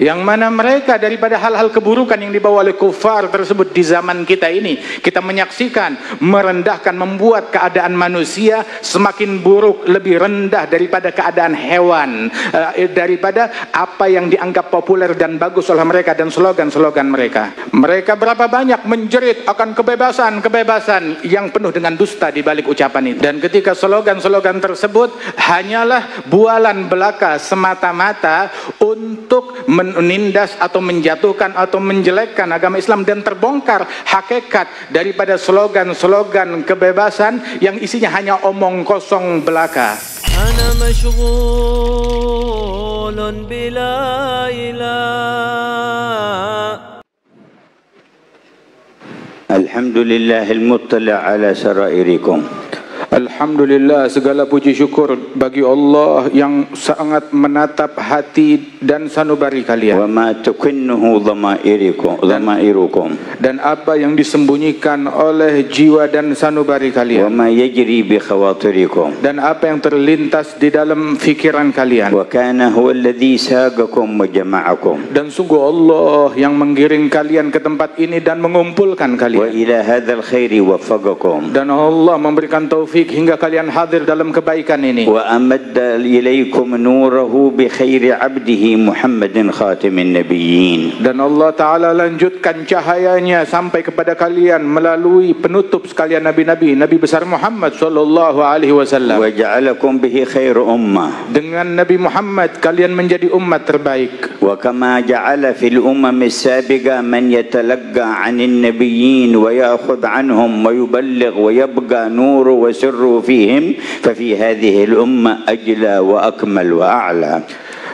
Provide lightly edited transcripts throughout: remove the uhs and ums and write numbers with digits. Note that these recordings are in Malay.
Yang mana mereka daripada hal-hal keburukan yang dibawa oleh kufar tersebut di zaman kita ini, kita menyaksikan merendahkan, membuat keadaan manusia semakin buruk, lebih rendah daripada keadaan hewan, daripada apa yang dianggap populer dan bagus oleh mereka dan slogan-slogan mereka. Mereka berapa banyak menjerit akan kebebasan yang penuh dengan dusta di balik ucapan itu. Dan ketika slogan-slogan tersebut hanyalah bualan belaka semata-mata untuk menindas atau menjatuhkan atau menjelekkan agama Islam, dan terbongkar hakikat daripada slogan-slogan kebebasan yang isinya hanya omong kosong belaka. Ana masyghulun bila ilah. Alhamdulillahil muttali' ala sarairikum. Alhamdulillah, segala puji syukur bagi Allah yang sangat menatap hati dan sanubari kalian. Wa ma tukinnuhu dhamairukum. Dan apa yang disembunyikan oleh jiwa dan sanubari kalian. Wa ma yajri bi khawatirikum. Dan apa yang terlintas di dalam fikiran kalian. Wa kana huwa alladhi saqakum wa jama'akum. Dan sungguh Allah yang menggiring kalian ke tempat ini dan mengumpulkan kalian. Wa ila hadzal khairi waffaqakum. Dan Allah memberikan taufik hingga kalian hadir dalam kebaikan ini. Wa amadda ilaikum nurahu bi khairi 'abdihi Muhammadin khatimin nabiyyin. Dan Allah Ta'ala lanjutkan cahayanya sampai kepada kalian melalui penutup sekalian nabi-nabi, Nabi besar Muhammad sallallahu alaihi wasallam. Wa ja'alakum bihi khairu ummah. Dengan Nabi Muhammad kalian menjadi umat terbaik. Wa kama ja'ala fil umamis sabiqa man yatalaqqa 'anil nabiyyin wa ya'khudh 'anhum wa yuballigh wa yabqa nuru wa fihim fa fi hadhihi al-umma ajla wa akmal wa a'la.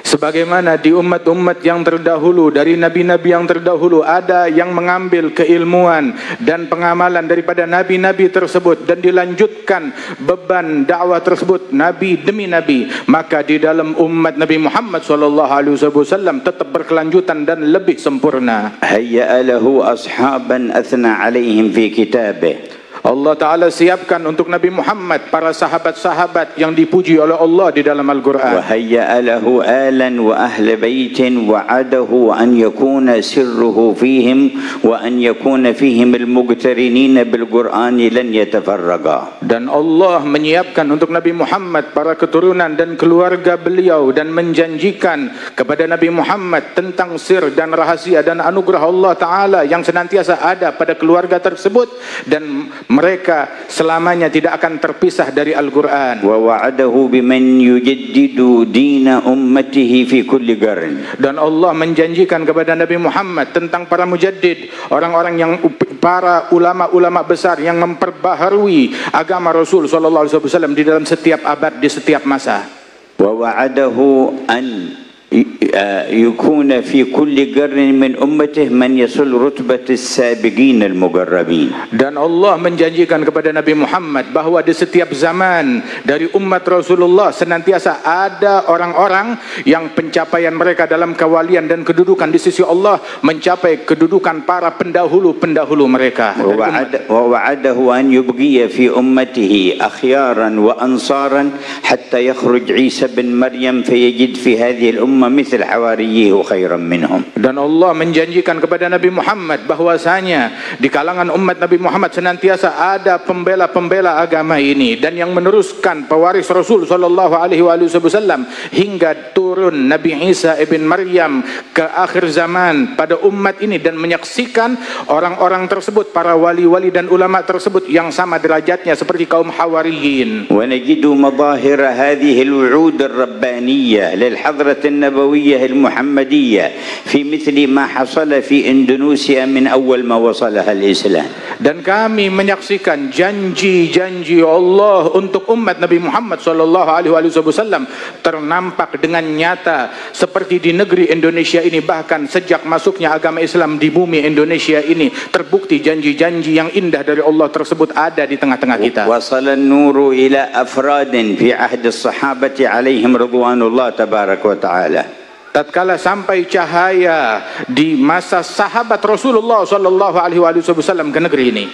Sebagaimana di umat-umat yang terdahulu, dari nabi-nabi yang terdahulu, ada yang mengambil keilmuan dan pengamalan daripada nabi-nabi tersebut dan dilanjutkan beban dakwah tersebut nabi demi nabi, maka di dalam umat Nabi Muhammad SAW tetap berkelanjutan dan lebih sempurna. Hayya lahu ashaban athna alaihim fi kitabih. Allah Ta'ala siapkan untuk Nabi Muhammad para sahabat-sahabat yang dipuji oleh Allah di dalam Al-Quran. Wa hayya'a lahu alan wa ahli baitin wa adahu an yakuna sirruhu fihim wa an yakuna fihim al-muqtarinina bil-Qur'ani lan yatafarraga. Dan Allah menyiapkan untuk Nabi Muhammad para keturunan dan keluarga beliau dan menjanjikan kepada Nabi Muhammad tentang sir dan rahasia dan anugerah Allah Ta'ala yang senantiasa ada pada keluarga tersebut, dan mereka selamanya tidak akan terpisah dari Al-Quran. Wa wa'adahu biman yujaddidu dina ummatihi fi kulli qarn. Dan Allah menjanjikan kepada Nabi Muhammad tentang para mujaddid, orang-orang yang para ulama-ulama besar yang memperbaharui agama Rasul sallallahu alaihi wasallam di dalam setiap abad, di setiap masa. Wa wa'adahu an يكون في كل قرن من أمته من يصل رتبة السابقين المقربين. Dan Allah menjanjikan kepada Nabi Muhammad bahwa di setiap zaman dari umat Rasulullah senantiasa ada orang-orang yang pencapaian mereka dalam kewalian dan kedudukan di sisi Allah mencapai kedudukan para pendahulu-pendahulu mereka. ووعده أن يبقي في أمته أخيارا وأنصارا حتى يخرج عيسى بن مريم فيجد في هذه الأمة مثل حواريه خيرا منهم. Dan Allah menjanjikan kepada Nabi Muhammad bahwasanya di kalangan umat Nabi Muhammad senantiasa ada pembela-pembela agama ini dan yang meneruskan pewaris Rasul sallallahu alaihi wasallam hingga turun Nabi Isa ibn Maryam ke akhir zaman pada umat ini, dan menyaksikan orang-orang tersebut, para wali-wali dan ulama tersebut yang sama derajatnya seperti kaum Hawariyin. Wa najidu madahir hadhihi al-wu'ud ar-rabbaniyah lil hadrah النبوية المحمدية في مثل ما حصل في إندونيسيا من أول ما وصلها الإسلام. Dan kami menyaksikan janji-janji Allah untuk umat Nabi Muhammad sallallahu alaihi wasallam ternampak dengan nyata seperti di negeri Indonesia ini. Bahkan sejak masuknya agama Islam di bumi Indonesia ini terbukti janji-janji yang indah dari Allah tersebut ada di tengah-tengah kita. Wasala an-nuru ila afradin fi ahdi as-sahabati alaihim ridwanullah tabarak wa ta'ala. Tatkala sampai cahaya di masa sahabat Rasulullah sallallahu alaihi wasallam ke negeri ini.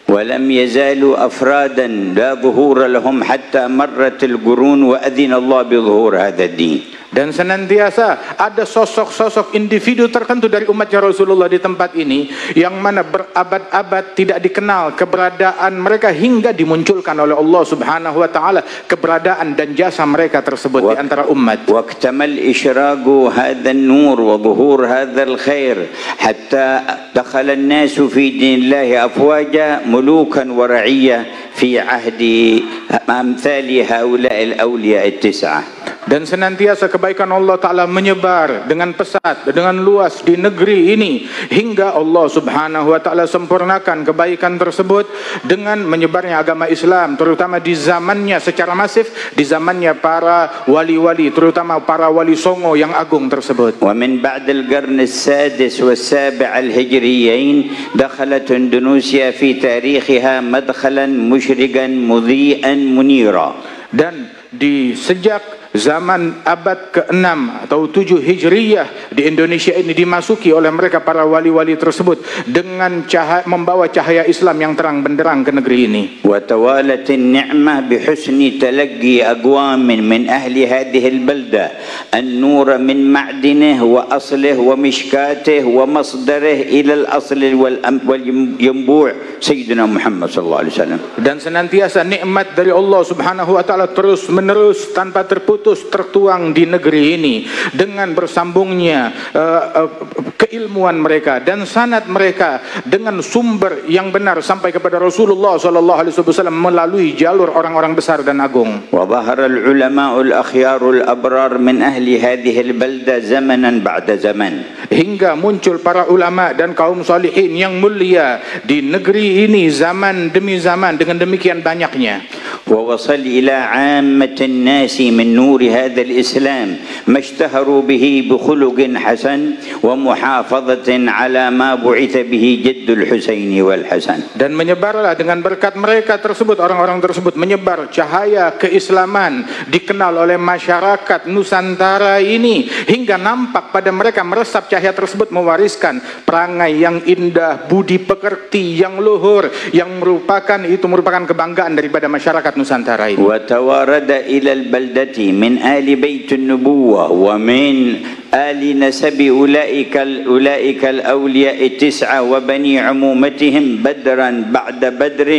ولم يزالوا أفرادا لا ظهور لهم حتى مرت القرون وأذن الله بظهور هذا الدين. Dan senantiasa ada sosok-sosok individu tertentu dari umatnya Rasulullah di tempat ini yang mana berabad-abad tidak dikenal keberadaan mereka hingga dimunculkan oleh Allah Subhanahu wa taala keberadaan dan jasa mereka tersebut di antara umat. واكتمل إشراق هذا النور وظهور هذا الخير حتى دخل الناس في دين الله أفواجا ملوكا ورعية في عهد أمثال هؤلاء الأولياء التسعة. Dan senantiasa kebaikan Allah Ta'ala menyebar dengan pesat, dengan luas di negeri ini hingga Allah Subhanahu Wa Ta'ala sempurnakan kebaikan tersebut dengan menyebarnya agama Islam, terutama di zamannya secara masif, di zamannya para wali-wali, terutama para wali songo yang agung tersebut. ومن بعد القرن السادس والسابع الهجريين دخلت إندونيسيا في تاريخها مدخلا مشرقا مضيئا منيرا. Dan di sejak zaman abad ke-6 atau 7 Hijriyah di Indonesia ini dimasuki oleh mereka para wali-wali tersebut dengan membawa cahaya Islam yang terang benderang ke negeri ini. وتوالت النعمة بحسن تلقي أقوام من أهل هذه البلدة النور من معدنه وأصله ومشكاته ومصدره إلى الأصل والينبوع سيدنا محمد صلى الله عليه وسلم. Dan senantiasa nikmat dari Allah Subhanahu wa taala terus menerus tanpa terputus tertuang di negeri ini dengan bersambungnya keilmuan mereka dan sanad mereka dengan sumber yang benar sampai kepada Rasulullah sallallahu alaihi wasallam melalui jalur orang-orang besar dan agung. وظهر العلماء الأخيار الأبرار من أهل هذه البلدة زمنا بعد زمن. Hingga muncul para ulama dan kaum salihin yang mulia di negeri ini zaman demi zaman dengan demikian banyaknya. ووصل إلى عامة الناس من نور هذا الإسلام ما اشتهروا به بخلق حسن ومحافظة على ما بعث به جد الحسين والحسن. Dan menyebarlah dengan berkat mereka tersebut, orang-orang tersebut menyebar cahaya keislaman dikenal oleh masyarakat Nusantara ini hingga nampak pada mereka meresap cahaya tersebut mewariskan perangai yang indah, budi pekerti yang luhur yang merupakan kebanggaan daripada masyarakat Nusantara ini. وتوارد إلى البلدة من آل بيت النبوة ومن آل نسب أولئك الأولياء التسعة وبني عمومتهم بدرا بعد بدر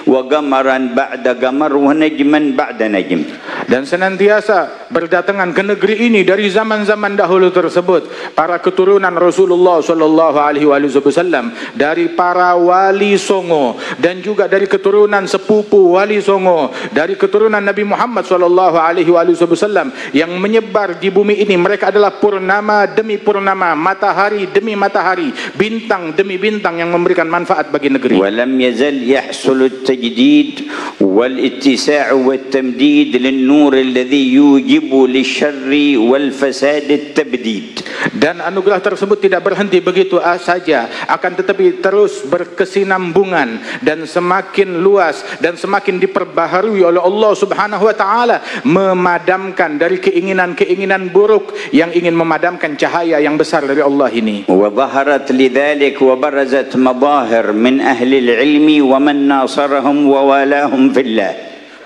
وقمرا بعد قمر ونجما بعد نجم. Dan senantiasa berdatangan ke negeri ini dari zaman-zaman dahulu tersebut para keturunan Rasulullah sallallahu alaihi wasallam, dari para wali songo dan juga dari keturunan sepupu wali songo, dari keturunan Nabi Muhammad sallallahu alaihi wasallam yang menyebar di bumi ini. Mereka adalah purnama demi purnama, matahari demi matahari, bintang demi bintang yang memberikan manfaat bagi negeri. ولم يزل يحصل التجديد والاتساع والتمديد للنور الذي يوجب للشر والفساد التبديد. Dan anugerah tersebut tidak berhenti begitu saja, akan tetapi terus berkesinambungan dan semakin luas dan semakin diperbaharui oleh Allah Subhanahu wa taala, memadamkan dari keinginan-keinginan buruk yang ingin memadamkan cahaya yang besar dari Allah ini. وظهرت لذلك وبرزت مظاهر من أهل العلم ومن ناصرهم ووالاهم في الله.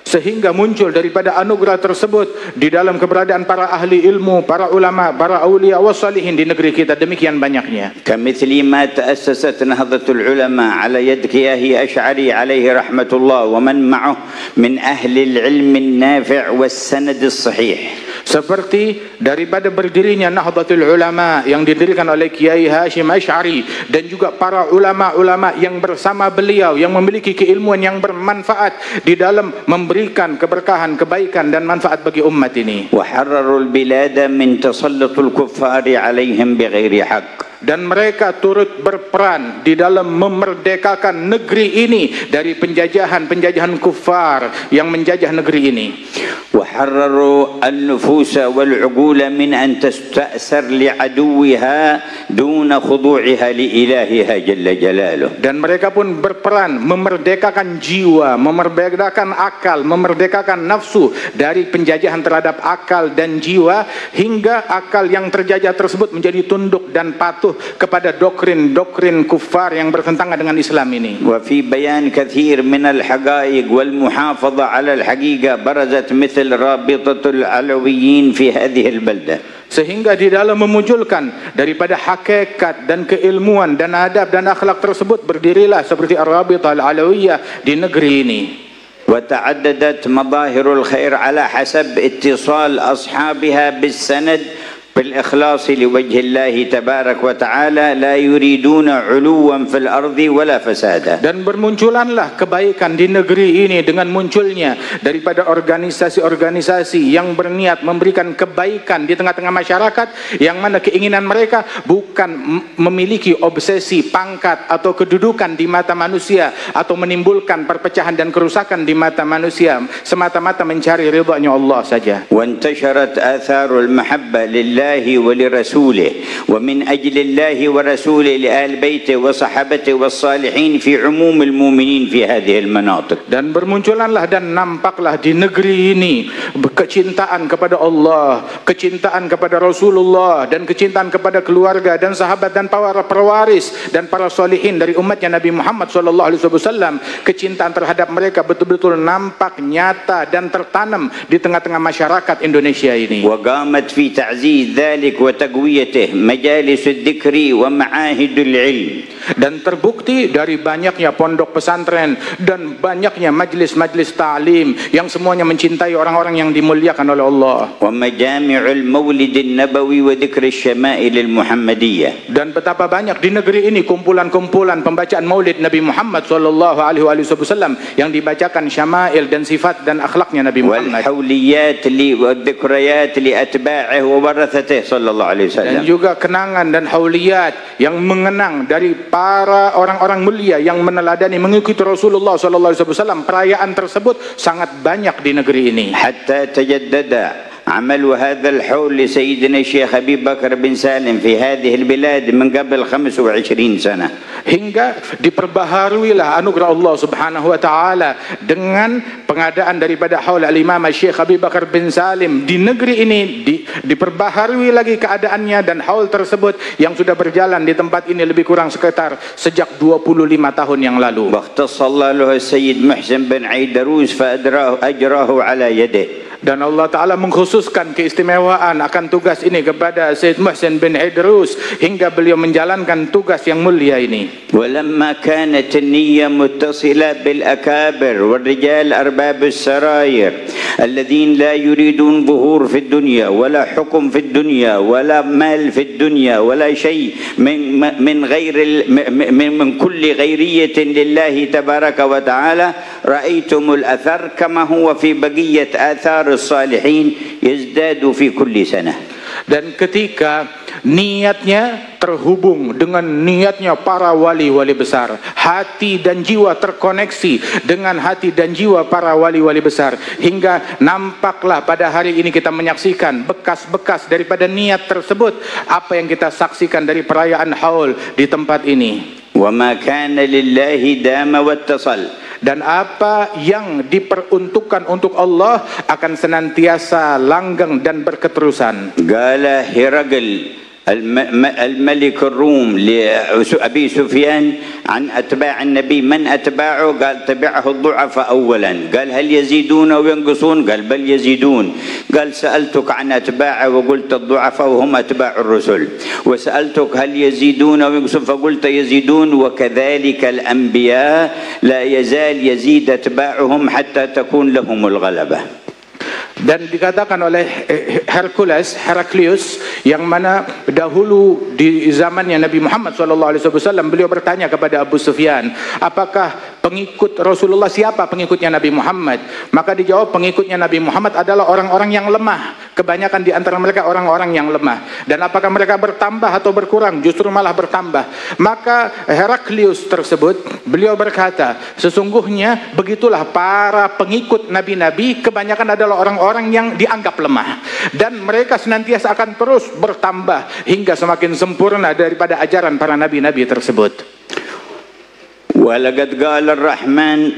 Sehingga muncul daripada anugerah tersebut di dalam keberadaan para ahli ilmu, para ulama, para aulia wassalihin di negeri kita demikian banyaknya. كمثل ما تأسست نهضة العلماء على يد كياهي أشعري عليه رحمة الله ومن معه من أهل العلم النافع والسند الصحيح. Seperti daripada berdirinya Nahdlatul Ulama yang didirikan oleh Kiai Hashim Asy'ari dan juga para ulama-ulama yang bersama beliau yang memiliki keilmuan yang bermanfaat di dalam memberikan keberkahan, kebaikan dan manfaat bagi umat ini. وحرروا البلاد من تسلط الكفار عليهم بغير حق. Dan mereka turut berperan di dalam memerdekakan negeri ini dari penjajahan kufar yang menjajah negeri ini. وحرروا النفوس والعقول من أن تستأثر لعدوها دون خضوعها لإلهها جل جلاله. Dan mereka pun berperan memerdekakan jiwa, memerdekakan akal, memerdekakan nafsu dari penjajahan terhadap akal dan jiwa hingga akal yang terjajah tersebut menjadi tunduk dan patuh patuh kepada doktrin kufar yang bertentangan dengan Islam ini. وفي بيان كثير من الحقائق والمحافظة على الحقيقة برزت مثل رابطة العلويين في هذه البلدة. Sehingga di dalam memunculkan daripada hakikat dan keilmuan dan adab dan akhlak tersebut, berdirilah seperti Ar-Rabitah Al-Alawiyah di negeri ini. وتعددت مظاهر الخير على حسب اتصال أصحابها بالسند بالإخلاص لوجه الله تبارك وتعالى لا يريدون علوا في الأرض ولا فسادا. Dan bermunculanlah kebaikan di negeri ini dengan munculnya daripada organisasi-organisasi yang berniat memberikan kebaikan di tengah-tengah masyarakat, yang mana keinginan mereka bukan memiliki obsesi pangkat atau kedudukan di mata manusia atau menimbulkan perpecahan dan kerusakan di mata manusia, semata-mata mencari ridha-Nya Allah saja. وانتشرت آثار المحبة لله ولرسوله ومن أجل الله ورسوله لآل بيته وصحابته والصالحين في عموم المؤمنين في هذه المناطق. Dan bermunculanlah dan nampaklah di negeri ini kecintaan kepada Allah, kecintaan kepada Rasulullah, dan kecintaan kepada keluarga dan sahabat dan para pewaris dan para solihin dari umatnya Nabi Muhammad SAW. Kecintaan terhadap mereka betul-betul nampak, nyata dan tertanam di tengah-tengah masyarakat Indonesia ini. وقامت في تعزيز ذلك وتقويته مجالس الذكر ومعاهد العلم. Dan terbukti dari banyaknya pondok pesantren dan banyaknya majlis-majlis ta'lim yang semuanya mencintai orang-orang yang dimuliakan oleh Allah. ومجامع المولد النبوي وذكر الشمائل المحمدية. Dan betapa banyak di negeri ini kumpulan-kumpulan pembacaan Maulid Nabi Muhammad SAW yang dibacakan syama'il dan sifat dan akhlaknya Nabi Muhammad. والحوليات والذكريات لأتباعه وورثته صلى الله عليه وسلم. Dan juga kenangan dan hauliyat yang mengenang dari para orang-orang mulia yang meneladani mengikuti Rasulullah SAW. Perayaan tersebut sangat banyak di negeri ini. حتى تجدد عمل هذا الحول لسيدنا الشيخ أبي بكر بن سالم في هذه البلاد من قبل 25 سنة. Hingga diperbaharuilah anugerah Allah Subhanahu wa taala dengan pengadaan daripada haul al-Imam Syekh Abi Bakar bin Salim di negeri ini. Diperbaharui lagi keadaannya, dan haul tersebut yang sudah berjalan di tempat ini lebih kurang sekitar sejak 25 tahun yang lalu. واختص الله له السيد محسن بن عيدروس فأجراه على يده. Dan Allah Ta'ala mengkhususkan keistimewaan akan tugas ini kepada Sayyid Muhsin bin Idrus hingga beliau menjalankan tugas yang mulia ini. ولما كانت النية متصلة بالأكابر والرجال أرباب السراير الذين لا يريدون ظهور في الدنيا ولا حكم في الدنيا ولا مال في الدنيا ولا شيء من كل غيرية لله تبارك وتعالى، رأيتم الأثر كما هو في بقية آثار الصالحين يزداد في كل سنة. Dan ketika niatnya terhubung dengan niatnya para wali-wali besar, hati dan jiwa terkoneksi dengan hati dan jiwa para wali-wali besar, hingga nampaklah pada hari ini kita menyaksikan bekas-bekas daripada niat tersebut, apa yang kita saksikan dari perayaan haul di tempat ini. وما كان لله دام واتصل. Dan apa yang diperuntukkan untuk Allah akan senantiasa langgeng dan berketerusan. Qala Hiraql الملك الروم لأبي سفيان عن أتباع النبي من أتباعه؟ قال تبعه الضعفاء أولا. قال هل يزيدون وينقصون؟ قال بل يزيدون. قال سألتك عن أتباعه وقلت الضعفاء وهم أتباع الرسل، وسألتك هل يزيدون وينقصون فقلت يزيدون، وكذلك الأنبياء لا يزال يزيد أتباعهم حتى تكون لهم الغلبة. Dan dikatakan oleh Heraklius, yang mana dahulu di zamannya Nabi Muhammad SAW, beliau bertanya kepada Abu Sufyan, apakah pengikut Rasulullah, siapa pengikutnya Nabi Muhammad? Maka dijawab, pengikutnya Nabi Muhammad adalah orang-orang yang lemah. Kebanyakan di antara mereka orang-orang yang lemah. Dan apakah mereka bertambah atau berkurang? Justru malah bertambah. Maka Heraklius tersebut, beliau berkata, sesungguhnya begitulah para pengikut nabi-nabi, kebanyakan adalah orang-orang yang dianggap lemah, dan mereka senantiasa akan terus bertambah hingga semakin sempurna daripada ajaran para nabi-nabi tersebut. Walaqad qala ar-Rahman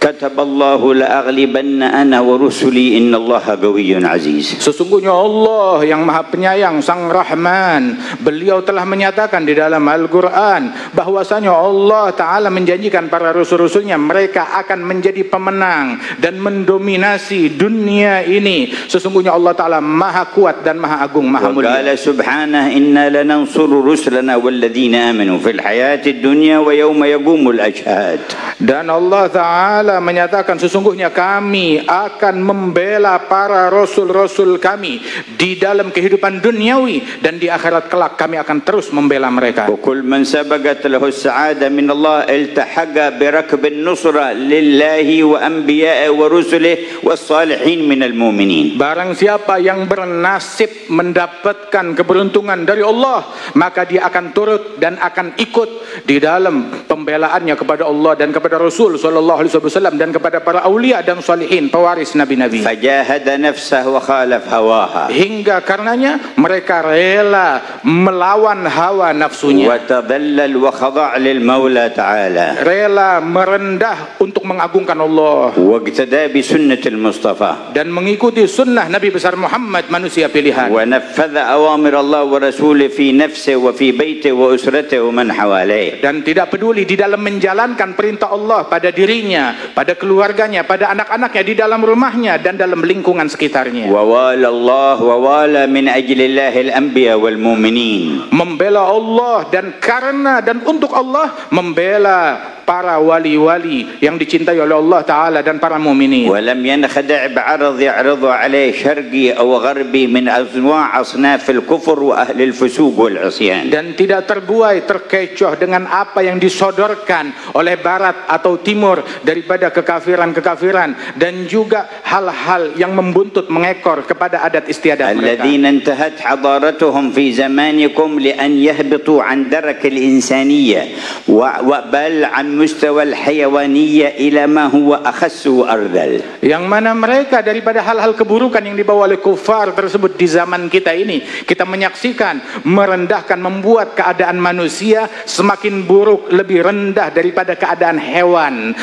Kataballahu la'aghlibanna ana wa rusuli innallaha qawiyyun aziz. Sesungguhnya Allah yang Maha Penyayang, Sang Rahman, beliau telah menyatakan di dalam Al-Quran bahwasanya Allah Ta'ala menjanjikan para rasul-rasulnya mereka akan menjadi pemenang dan mendominasi dunia ini. Sesungguhnya Allah Ta'ala Maha Kuat dan Maha Agung, Maha Mulia. Wa qala subhanahu inna lanansuru rusulana walladzina amanu fil hayatid dunya wa yawma yaqumul ashhad. Dan Allah Ta'ala menyatakan sesungguhnya kami akan membela para rasul-rasul kami di dalam kehidupan duniawi dan di akhirat kelak kami akan terus membela mereka. Wa kull man sabaqat lahu as-sa'ada min Allah iltahaqa bi rakbin nusra lillahi wa anbiya'i wa rusulihi was salihin minal mu'minin. Barang siapa yang bernasib mendapatkan keberuntungan dari Allah, maka dia akan turut dan akan ikut di dalam pembelaannya kepada Allah dan kepada Rasul sallallahu alaihi wasallam dan kepada para aulia dan salihin, pewaris nabi-nabi. Fajahada nafsahu wa khalaf hawaha. Hingga karenanya mereka rela melawan hawa nafsunya. Wa tadallal wa khada' lil Maula ta'ala. Rela merendah untuk mengagungkan Allah. Wa iqtada bi sunnatil Mustafa. Dan mengikuti sunnah Nabi besar Muhammad, manusia pilihan. Wa naffadha awamir Allah wa rasulih fi nafsihi wa fi baitihi wa usratihi wa man hawalihi. Dan tidak peduli di dalam menjalankan perintah Allah pada dirinya, pada keluarganya, pada anak-anaknya, di dalam rumahnya dan dalam lingkungan sekitarnya. Wa wala Allah wa wala min ajlillahi al-anbiya wal mu'minin. Membela Allah dan karena dan untuk Allah membela para wali-wali yang dicintai oleh Allah Ta'ala dan para mu'minin. Wa lam yankhada' bi'arad ya'radu alayhi syarqi aw gharbi min azwa' asnaf al-kufr wa ahli al-fusuq wal 'isyan. Dan tidak terbuai terkecoh dengan apa yang disodorkan oleh barat atau timur daripada kekafiran-kekafiran dan juga hal-hal yang membuntut mengekor kepada adat istiadat mereka. Alladzina intahat hadaratuhum fi zamanikum li an yahbitu 'an darak al-insaniyah wa bal 'an mustawa al-hayawaniyah ila ma huwa akhassu ardal. Yang mana mereka daripada hal-hal keburukan yang dibawa oleh kufar tersebut di zaman kita ini, kita menyaksikan merendahkan, membuat keadaan manusia semakin buruk, lebih rendah daripada keadaan hewan,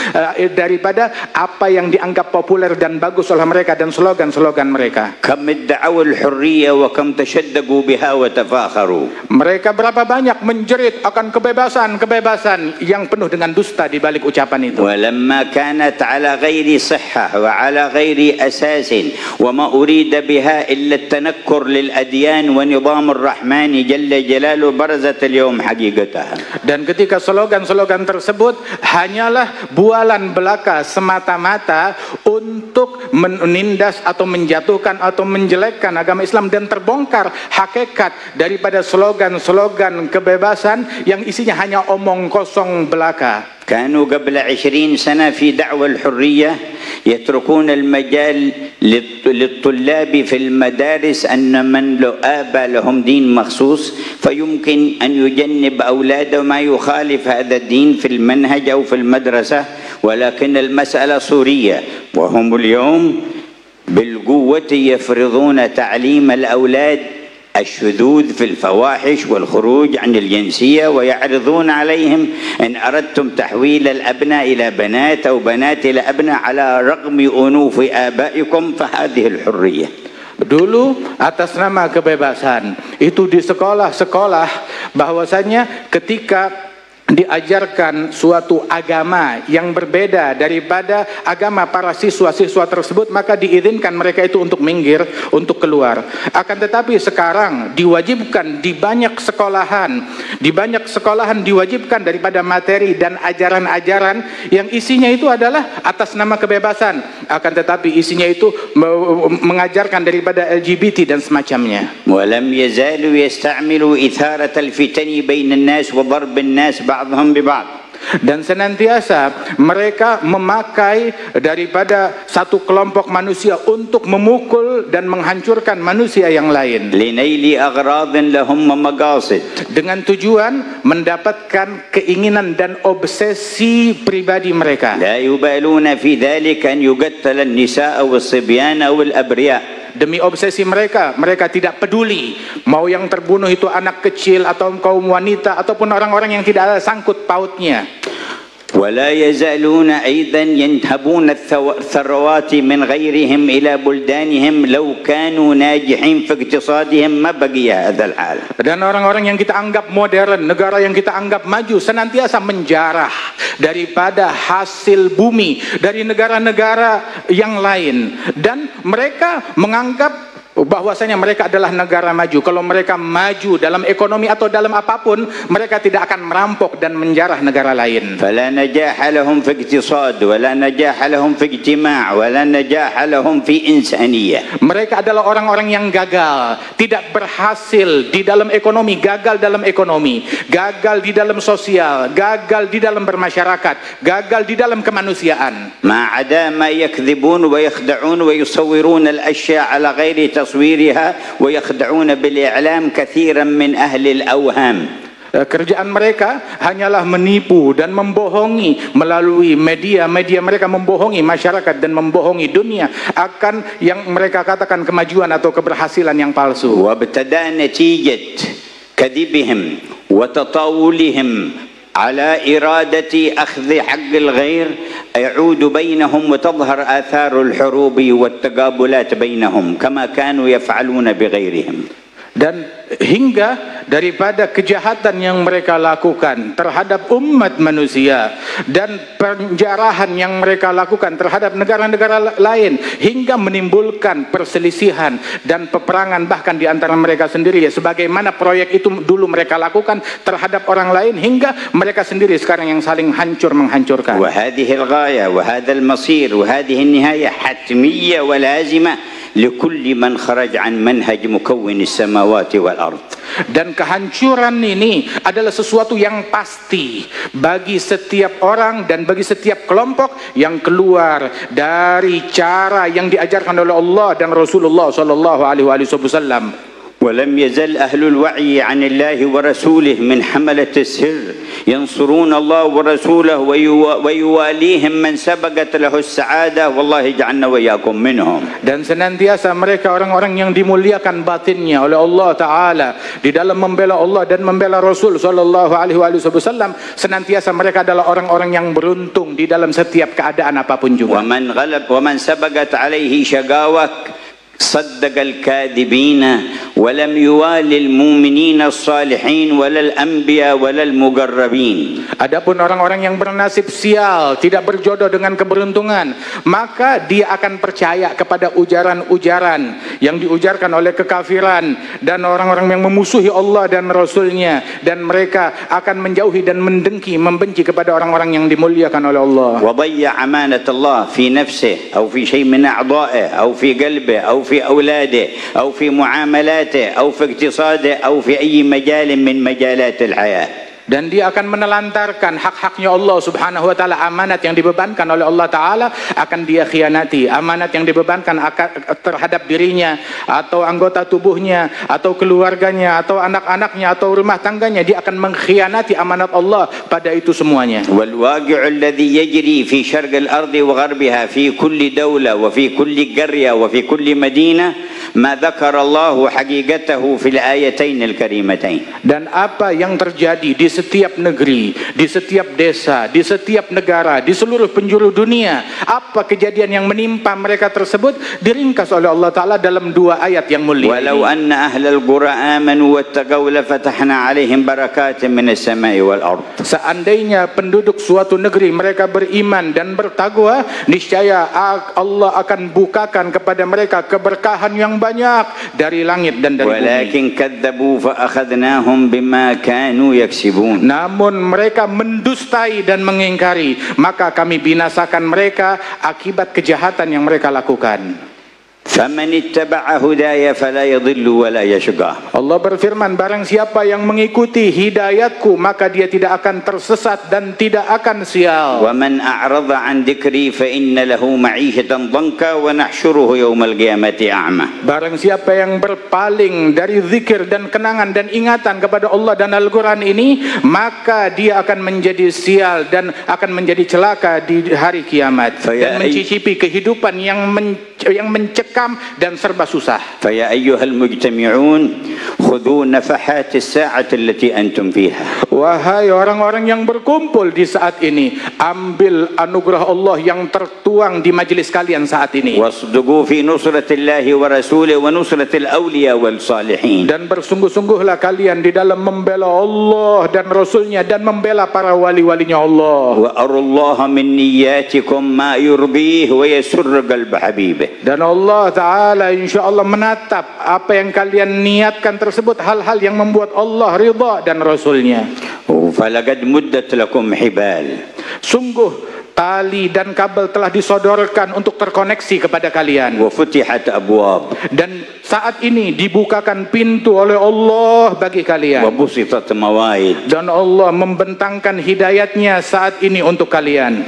daripada apa yang dianggap populer dan bagus oleh mereka dan slogan-slogan mereka. Kam idda'u al-hurriyyah wa kam tashaddaqu biha wa tafakharu. Mereka berapa banyak menjerit akan kebebasan yang penuh dengan dusta di balik ucapan itu. Walamma kanat ala ghairi sihhah wa ala ghairi asasin wa ma urida biha illa at-tanakkur lil adyan wa nizam ar-rahman jalla jalaluhu barazat al-yawm haqiqataha. Dan ketika slogan-slogan tersebut hanyalah bualan belaka semata-mata untuk menindas atau menjatuhkan atau menjelekkan agama Islam dan terbongkar hakikat daripada slogan-slogan kebebasan yang isinya hanya omong kosong belaka. كانوا قبل 20 سنة في دعوة الحرية يتركون المجال للطلاب في المدارس أن من له آباء لهم دين مخصوص فيمكن أن يجنب أولاده ما يخالف هذا الدين في المنهج أو في المدرسة، ولكن المسألة صورية وهم اليوم بالقوة يفرضون تعليم الأولاد الشذوذ في الفواحش والخروج عن الجنسية ويعرضون عليهم إن أردتم تحويل الأبناء إلى بنات أو بنات إلى أبناء على رغم أنوف آبائكم فهذه الحرية. Dulu atas nama kebebasan itu di sekolah-sekolah bahwasanya ketika diajarkan suatu agama yang berbeda daripada agama para siswa-siswa tersebut, maka diizinkan mereka itu untuk minggir, untuk keluar. Akan tetapi sekarang diwajibkan di banyak sekolahan diwajibkan daripada materi dan ajaran-ajaran yang isinya itu adalah atas nama kebebasan, akan tetapi isinya itu mengajarkan daripada LGBT dan semacamnya. ولم يزالوا يستعملوا إثارة الفتن بين الناس وضرب الناس بعضهم ببعض. Dan senantiasa mereka memakai daripada satu kelompok manusia untuk memukul dan menghancurkan manusia yang lain لنيل أغراض لهم ومقاصد. dengan tujuan mendapatkan keinginan dan obsesi pribadi mereka. لا يبالون في ذلك أن يقتل النساء والصبيان أو الأبرياء. Demi obsesi mereka, mereka tidak peduli mau yang terbunuh itu anak kecil atau kaum wanita ataupun orang-orang yang tidak ada sangkut pautnya. ولا يزالون أيضا ينهبون الثروات من غيرهم إلى بلدانهم لو كانوا ناجحين في اقتصادهم ما بقي هذا الحال. Dan orang-orang yang kita anggap modern, negara yang kita anggap maju, senantiasa menjarah daripada hasil bumi dari negara-negara yang lain, dan mereka menganggap bahwasanya mereka adalah negara maju. Kalau mereka maju dalam ekonomi atau dalam apapun, mereka tidak akan merampok dan menjarah negara lain. فلا نجاح لهم في اقتصاد ولا نجاح لهم في اجتماع ولا نجاح لهم في إنسانية. Mereka adalah orang-orang yang gagal, tidak berhasil di dalam ekonomi, gagal dalam ekonomi, gagal di dalam sosial, gagal di dalam bermasyarakat, gagal di dalam kemanusiaan. ما عدا ما يكذبون ويخدعون ويصورون الأشياء على غير تصويرها ويخدعون بالإعلام كثيرا من أهل الأوهام. Kerjaan mereka hanyalah menipu dan membohongi melalui media mereka, membohongi masyarakat dan membohongi dunia akan yang mereka katakan kemajuan atau keberhasilan yang palsu. وابتدأ نتيجة كذبهم وتطاولهم على إرادة أخذ حق الغير يعود بينهم وتظهر آثار الحروب والتقابلات بينهم كما كانوا يفعلون بغيرهم. Dan hingga daripada kejahatan yang mereka lakukan terhadap umat manusia dan penjarahan yang mereka lakukan terhadap negara-negara lain hingga menimbulkan perselisihan dan peperangan bahkan di antara mereka sendiri, ya, sebagaimana proyek itu dulu mereka lakukan terhadap orang lain hingga mereka sendiri sekarang yang saling hancur menghancurkan. وهذه الغاية وهذا المصير وهذه النهاية حتمية ولازمة لكل من خرج عن منهج مكون السماوات والأرض. Dan kehancuran ini adalah sesuatu yang pasti bagi setiap orang dan bagi setiap kelompok yang keluar dari cara yang diajarkan oleh Allah dan Rasulullah sallallahu alaihi wasallam. ولم يزل أهل الوعي عن الله ورسوله من حملة السر ينصرون الله ورسوله ويواليهم من سبقت له السعادة والله جعلنا وإياكم منهم. Dan senantiasa mereka orang-orang yang dimuliakan batinnya oleh Allah Ta'ala di dalam membela Allah dan membela Rasul sallallahu alaihi wasallam, senantiasa mereka adalah orang-orang yang beruntung di dalam setiap keadaan apapun juga. ومن غلب ومن سبقت عليه شقاوة صدق الكاذبين ولم يوالي المؤمنين الصالحين ولا الأنبياء ولا المقربين. Adapun orang-orang yang bernasib sial, tidak berjodoh dengan keberuntungan, maka dia akan percaya kepada ujaran-ujaran yang diujarkan oleh kekafiran dan orang-orang yang memusuhi Allah dan Rasulnya, dan mereka akan menjauhi dan mendengki, membenci kepada orang-orang yang dimuliakan oleh Allah. وضيع أمانة الله في نفسه أو في شيء من أعضائه أو في قلبه أو في أولاده أو في معاملاته أو في اقتصاده أو في أي مجال من مجالات الحياة. Dan dia akan menelantarkan hak-haknya Allah subhanahu wa ta'ala. Amanat yang dibebankan oleh Allah ta'ala akan dia khianati. Amanat yang dibebankan terhadap dirinya atau anggota tubuhnya atau keluarganya atau anak-anaknya atau rumah tangganya, dia akan mengkhianati amanat Allah pada itu semuanya. والواقع الذي يجري في شرق الأرض وغربها في كل دولة وفي كل قرية وفي كل مدينة ما ذكر الله حقيقته في الآيتين الكريمتين. Dan apa yang terjadi di setiap negeri, di setiap desa, di setiap negara, di seluruh penjuru dunia, apa kejadian yang menimpa mereka tersebut diringkas oleh Allah Ta'ala dalam dua ayat yang mulia. ولو أن أهل القرى آمنوا واتقوا لفتحنا عليهم بركات من السماء والأرض. Seandainya penduduk suatu negeri mereka beriman dan bertakwa, niscaya Allah akan bukakan kepada mereka keberkahan yang banyak dari langit dan dari bumi. ولكن كذبوا فأخذناهم بما كانوا يكسبون. Namun mereka mendustai dan mengingkari, maka kami binasakan mereka akibat kejahatan yang mereka lakukan. فمن اتبع هداي فلا يضل ولا يشقى. Allah berfirman, barang siapa yang mengikuti hidayatku maka dia tidak akan tersesat dan tidak akan sial. ومن أعرض عن ذكري فإن له معيشة ضنكا ونحشره يوم القيامة أعمى. Barang siapa yang berpaling dari zikir dan kenangan dan ingatan kepada Allah dan Al-Quran ini, maka dia akan menjadi sial dan akan menjadi celaka di hari kiamat dan mencicipi kehidupan yang mencekam dan serba susah. فيا أيها المجتمعون خذوا نفحات الساعة التي أنتم فيها. Wahai orang-orang yang berkumpul di saat ini, ambil anugerah Allah yang tertuang di majelis kalian saat ini. واصدقوا في نصرة الله ورسوله ونصرة الأولياء والصالحين. Dan bersungguh-sungguhlah kalian di dalam membela Allah dan Rasulnya dan membela para wali-walinya Allah. وأروا الله من نياتكم ما يرضيه ويسر قلب حبيبه. Dan Allah Ta'ala insyaAllah menatap apa yang kalian niatkan tersebut, hal-hal yang membuat Allah ridha dan Rasulnya. فلقد مدت لكم حبال. Sungguh tali dan kabel telah disodorkan untuk terkoneksi kepada kalian. وفتحت أبواب. Dan saat ini dibukakan pintu oleh Allah bagi kalian. وبسطت مواعيد. Dan Allah membentangkan hidayatnya saat ini untuk kalian.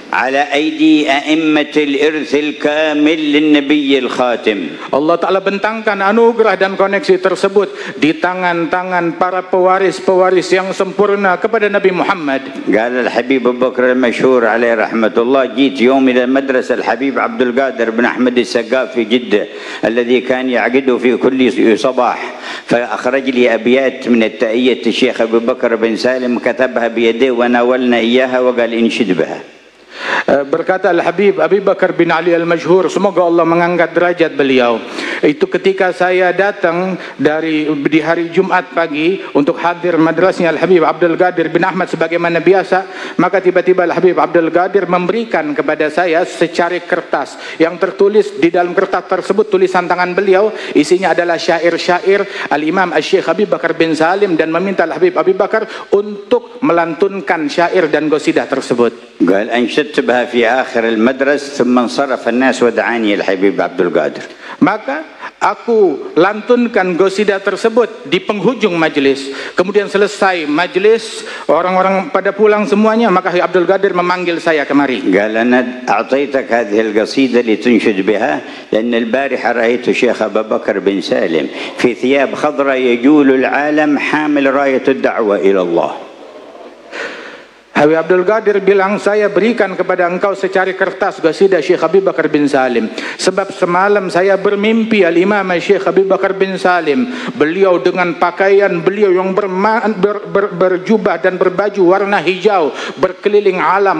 على أيدي أئمة الإرث الكامل للنبي الخاتم. Allah Ta'ala bentangkan anugerah dan koneksi tersebut di tangan-tangan para pewaris-pewaris yang sempurna kepada Nabi Muhammad. قال الحبيب أبو بكر المشهور عليه رحمة الله: جيت يوم إلى مدرسة الحبيب عبد القادر بن أحمد السقاف في جدة الذي كان يعقده في كل صباح، فأخرج لي أبيات من التائية الشيخ أبو بكر بن سالم كتبها بيديه وناولنا إياها وقال انشد بها. Berkata Al-Habib Abi Bakar bin Ali Al-Majhur, semoga Allah mengangkat derajat beliau. Itu ketika saya datang di hari Jumat pagi untuk hadir madrasahnya Al-Habib Abdul Qadir bin Ahmad sebagaimana biasa, maka tiba-tiba Al-Habib Abdul Qadir memberikan kepada saya secari kertas yang tertulis di dalam kertas tersebut tulisan tangan beliau, isinya adalah syair-syair Al-Imam Al-Syekh Abi Bakar bin Salim, dan meminta Al-Habib Abi Bakar untuk melantunkan syair dan qasidah tersebut. قال أنشدت بها في آخر المدرسة ثم انصرف الناس ودعاني الحبيب عبد القادر. Maka aku lantunkan qasidah tersebut di penghujung majlis. Kemudian selesai majlis, orang-orang pada pulang semuanya, maka Abdul Qadir memanggil saya kemari. قال أنا أعطيتك هذه القصيدة لتنشد بها لأن البارحة رأيت شيخ أبا بكر بن سالم في ثياب خضراء يجول العالم حامل راية الدعوة إلى الله. Habib Abdul Qadir bilang, saya berikan kepada engkau secari kertas qasidah Syekh Abi Bakar bin Salim, sebab semalam saya bermimpi Al-Imam Syekh Abi Bakar bin Salim, beliau dengan pakaian beliau yang berjubah dan berbaju warna hijau, berkeliling alam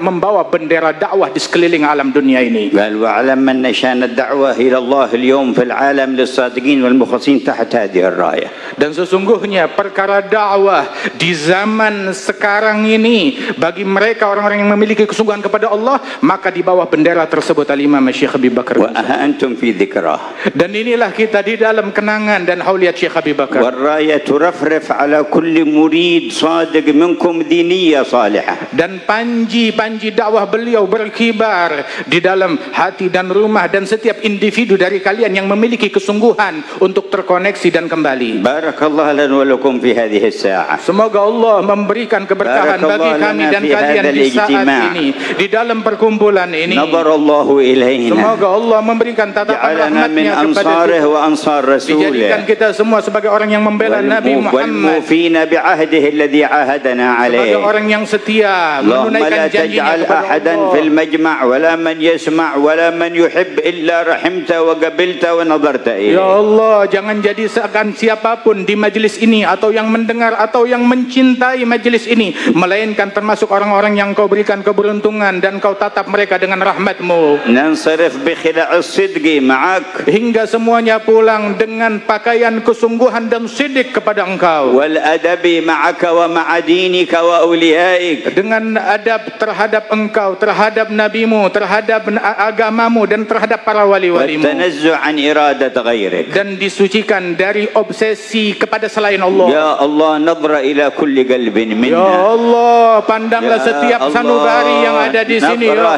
membawa bendera dakwah di sekeliling alam dunia ini. قال وعلم أن شأن الدعوة إلى الله اليوم في العالم للصادقين والمخلصين تحت هذه الراية. Dan sesungguhnya perkara dakwah di zaman sekarang ini bagi mereka orang-orang yang memiliki kesungguhan kepada Allah, maka di bawah bendera tersebut Al-Imam Syekh Abi Bakar. وأنتم في ذكراه. Dan inilah kita di dalam kenangan dan hauliat Syekh Abi Bakar. والراية ترفرف على كل مريد صادق منكم ذي نية صالحة. Dan panji-panji dakwah beliau berkibar di dalam hati dan rumah dan setiap individu dari kalian yang memiliki kesungguhan untuk terkoneksi dan kembali. بارك الله لنا ولكم في هذه الساعة. Semoga Allah memberikan keberkahan bagi kami dan kalian di saat ini, di dalam perkumpulan ini. Semoga Allah memberikan tatapan rahmatnya kepada kita, dijadikan kita semua sebagai orang yang membela Nabi Muhammad, sebagai orang yang setia menunaikan janjinya kepada Allah. Ya Allah, jangan jadi seakan siapapun di majlis ini atau yang mendengar atau yang mencintai majlis ini, melainkan termasuk orang-orang yang kau berikan keberuntungan dan kau tatap mereka dengan rahmat-Mu. Hingga semuanya pulang dengan pakaian kesungguhan dan siddiq kepada Engkau. Dengan adab terhadap Engkau, terhadap Nabi-Mu, terhadap agamamu dan terhadap para wali-walimu. Dan disucikan dari obsesi kepada selain Allah. Ya Allah, nadra ila kulli qalbin minna. Ya Allah, pandanglah setiap sanubari yang ada di sini. Ya Allah,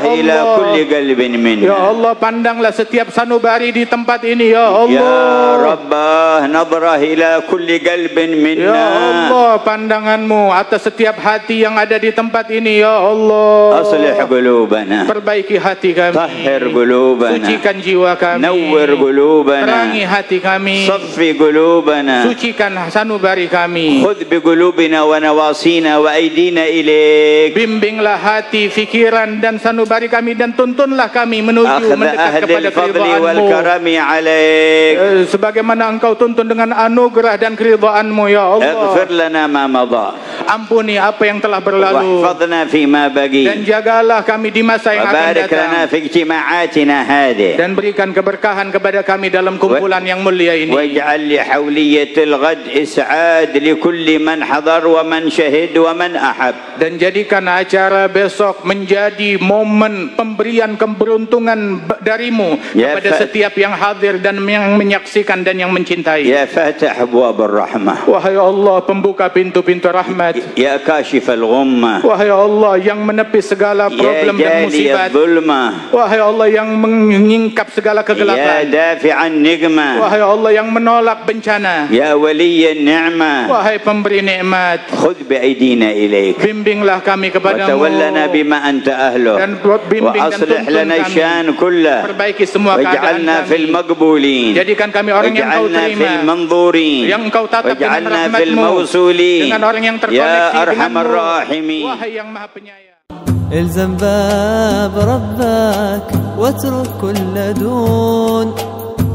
ya Allah, pandanglah setiap sanubari di tempat ini. Ya Allah, ya Rabbah, nadrah ila kulli qalbin minna. Ya Allah, pandangan-Mu atas setiap hati yang ada di tempat ini. Ya Allah, aslih qulubana, perbaiki hati kami, tahhir qulubana, sucikan jiwa kami, nawwir qulubana, terangi hati kami, saffi qulubana, sucikan sanubari kami. khudh bi qulubina wa nawasina wa aydina إليك. Bimbinglah hati, fikiran dan sanubari kami dan tuntunlah kami menuju أخذ mendekat أهل kepada الفضل keridhaan-Mu. والكرم عليك. Sebagaimana Engkau tuntun dengan anugerah dan keridhaan-Mu ya Allah. اغفر لنا ما مضى Ampuni apa yang telah berlalu واحفظنا فيما dan بقي jagalah kami di masa yang akan وبارك لنا datang في اجتماعاتنا هذه dan berikan keberkahan kepada kami dalam kumpulan yang mulia ini. واجعل لحولية الغد إسعاد لكل من حضر ومن شهد ومن أحب. Dan jadikan acara besok menjadi momen pemberian keberuntungan darimu Ya kepada setiap yang hadir dan yang menyaksikan dan yang mencintai. يا فاتح أبواب الرحمة. Wahai Allah pembuka pintu-pintu rahmat. يا كاشف الغمة. Wahai Allah yang menepis segala problem dan يا musibat. جالي الظلمة. Wahai Allah yang menyingkap segala يا kegelapan. دافع النقمة. Wahai Allah yang menolak bencana. يا ولي النعمة. Wahai pemberi nikmat, خذ بأيدينا إليك bimbinglah kami kepadamu وتولنا بما أنت أهله dan bimbing dan وأصلح tuntun لنا kami. الشأن كله Perbaiki semua keadaan واجعلنا في kami. المقبولين Jadikan kami orang yang Kau واجعلنا في terima, المنظورين yang Engkau tatap dengan واجعلنا في rahmat-Mu, الموصولين dengan orang yang يا terkoneksi أرحم denganmu. الراحمين. Wahai yang Maha Penyayang. الزم باب ربك واترك كل دون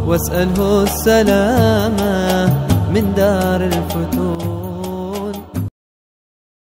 واسأله السلامة من دار الفتون.